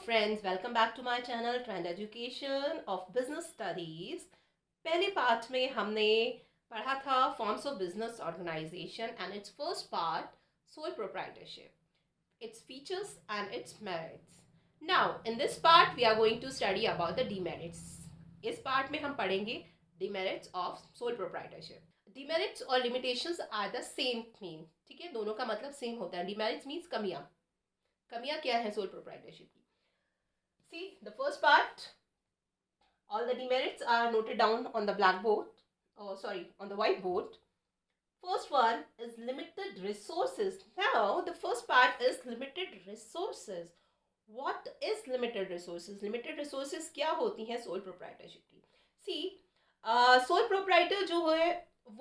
friends, welcome back to my channel Trend Education of Business Studies। पहले part में हमने पढ़ा था forms of business organisation and its first part sole proprietorship, its features and its merits. Now in this part we are going to study about the demerits. इस part में हम पढ़ेंगे demerits of sole proprietorship. Demerits और limitations are the same mean, ठीक है, दोनों का मतलब सेम होता है। डिमेरिट्स मीन्स कमियां। कमियां क्या है सोल प्रोप्राइटरशिप की? See the first part, all the demerits are noted down on the blackboard, on the whiteboard. First one is limited resources. Now the first part is limited resources. What is limited resources? Limited resources क्या होती हैं sole proprietorship की? See, sole proprietor जो है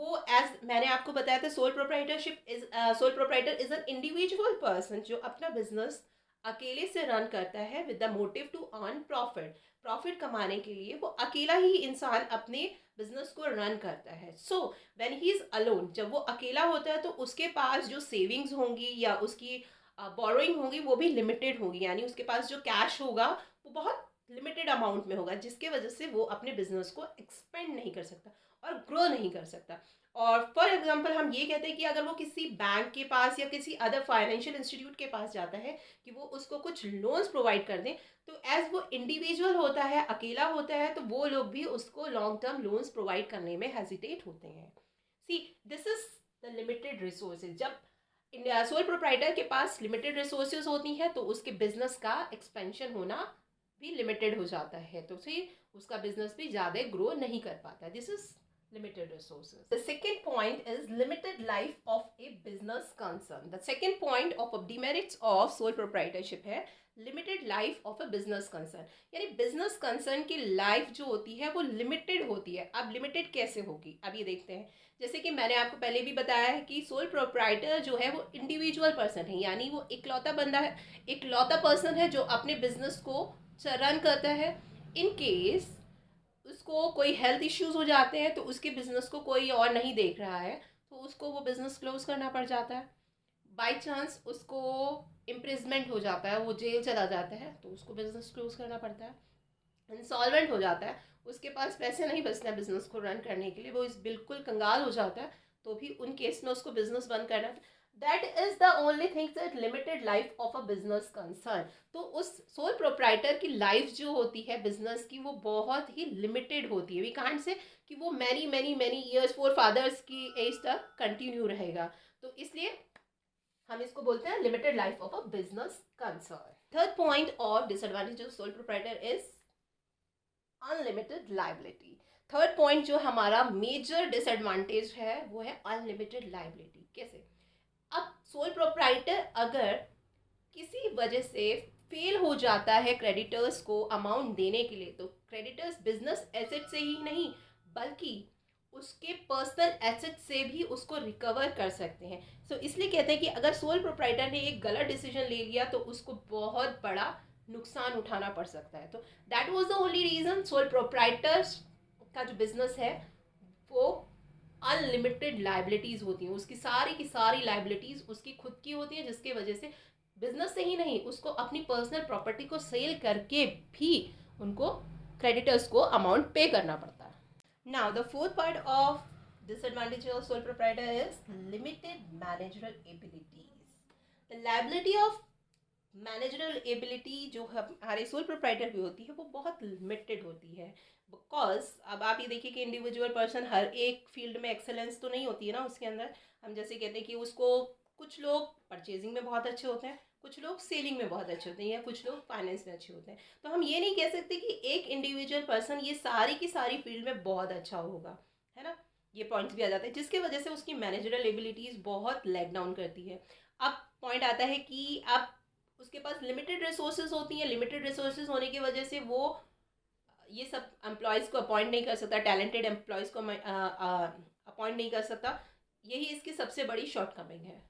वो as मैंने आपको बताया था, sole proprietor is an individual person जो अपना बिजनेस अकेले से रन करता है with the motive to earn profit कमाने के लिए वो अकेला ही इंसान अपने बिजनेस को रन करता है। So when he is alone, जब वो अकेला होता है तो उसके पास जो सेविंग्स होंगी या उसकी बोरोइंग होगी वो भी लिमिटेड होगी, यानी उसके पास जो कैश होगा वो बहुत लिमिटेड अमाउंट में होगा, जिसके वजह से वो अपने बिजनेस को एक्सपेंड नहीं कर सकता और ग्रो नहीं कर सकता। और फॉर एग्जांपल हम ये कहते हैं कि अगर वो किसी बैंक के पास या किसी अदर फाइनेंशियल इंस्टीट्यूट के पास जाता है कि वो उसको कुछ लोन्स प्रोवाइड कर दें, तो एज वो इंडिविजुअल होता है, अकेला होता है, तो वो लोग भी उसको लॉन्ग टर्म लोन्स प्रोवाइड करने में हेजिटेट होते हैं। See this is the limited resources. जब सोल प्रोप्राइटर के पास लिमिटेड रिसोर्सेज होती हैं तो उसके बिजनेस का एक्सपेंशन होना भी लिमिटेड हो जाता है, तो फिर उसका बिजनेस भी ज़्यादा ग्रो नहीं कर पाता। This is limited resources. The second point is limited life of a business concern. The second point of demerits of sole proprietorship है limited life of a business concern, यानी business concern की life जो होती है वो limited होती है। अब limited कैसे होगी, अब ये देखते हैं। जैसे कि मैंने आपको पहले भी बताया है कि सोल प्रोप्राइटर जो है वो इंडिविजुअल पर्सन है, यानी वो इकलौता बंदा है, इकलौता पर्सन है जो अपने बिजनेस को रन करता है। इन केस उसको कोई हेल्थ इश्यूज हो जाते हैं तो उसके बिजनेस को कोई और नहीं देख रहा है तो उसको वो बिजनेस क्लोज करना पड़ जाता है। बाय चांस उसको इम्प्रिजमेंट हो जाता है, वो जेल चला जाता है तो उसको बिजनेस क्लोज करना पड़ता है। इंसॉल्वेंट हो जाता है, उसके पास पैसे नहीं बचते हैं बिजनेस को रन करने के लिए, वो इस बिल्कुल कंगाल हो जाता है, तो भी उन केस में उसको बिजनेस बंद करना। That is the only thing that limited life of a business concern. तो उस सोल प्रोप्राइटर की लाइफ जो होती है बिजनेस की वो बहुत ही लिमिटेड होती है। वी कांट से कि वो many many many years forefathers की एज तक कंटिन्यू रहेगा, तो इसलिए हम इसको बोलते हैं limited life of a business concern. Third point of disadvantage of sole proprietor is unlimited liability. Third point जो हमारा मेजर डिसएडवांटेज है वो है अनलिमिटेड लाइबिलिटी। कैसे? अब सोल प्रोप्राइटर अगर किसी वजह से फेल हो जाता है क्रेडिटर्स को अमाउंट देने के लिए, तो क्रेडिटर्स बिजनेस एसेट से ही नहीं बल्कि उसके पर्सनल एसेट से भी उसको रिकवर कर सकते हैं। सो इसलिए कहते हैं कि अगर सोल प्रोप्राइटर ने एक गलत डिसीजन ले लिया तो उसको बहुत बड़ा नुकसान उठाना पड़ सकता है। तो that was the only reason sole proprietors का जो बिजनेस है वो अनलिमिटेड लाइबिलिटीज़ होती हैं, उसकी सारी लाइबिलिटीज़ उसकी खुद की होती हैं, जिसके वजह से बिजनेस से ही नहीं उसको अपनी पर्सनल प्रॉपर्टी को सेल करके भी उनको क्रेडिटर्स को अमाउंट पे करना पड़ता है। Now the fourth part of disadvantage of sole proprietor is limited managerial abilities. The liability of managerial ability जो हमारे सोल प्रोप्राइटर की होती है वो बहुत लिमिटेड होती है, बिकॉज अब आप ये देखिए कि इंडिविजुअल पर्सन हर एक फील्ड में एक्सेलेंस तो नहीं होती है ना उसके अंदर। हम जैसे कहते हैं कि उसको कुछ लोग परचेजिंग में बहुत अच्छे होते हैं, कुछ लोग सेलिंग में बहुत अच्छे होते हैं, या कुछ लोग फाइनेंस में अच्छे होते हैं, तो हम ये नहीं कह सकते कि एक इंडिविजुअल पर्सन ये सारी की सारी फील्ड में बहुत अच्छा होगा, है ना। ये पॉइंट्स भी आ जाते हैं जिसकी वजह से उसकी मैनेजरल एबिलिटीज़ बहुत लेग डाउन करती है। अब पॉइंट आता है कि अब उसके पास लिमिटेड रिसोर्सेज होती हैं, लिमिटेड रिसोर्सेज होने की वजह से वो ये सब एम्प्लॉयज़ को अपॉइंट नहीं कर सकता, टैलेंटेड एम्प्लॉयज़ को अपॉइंट नहीं कर सकता। यही इसकी सबसे बड़ी शॉर्टकमिंग है।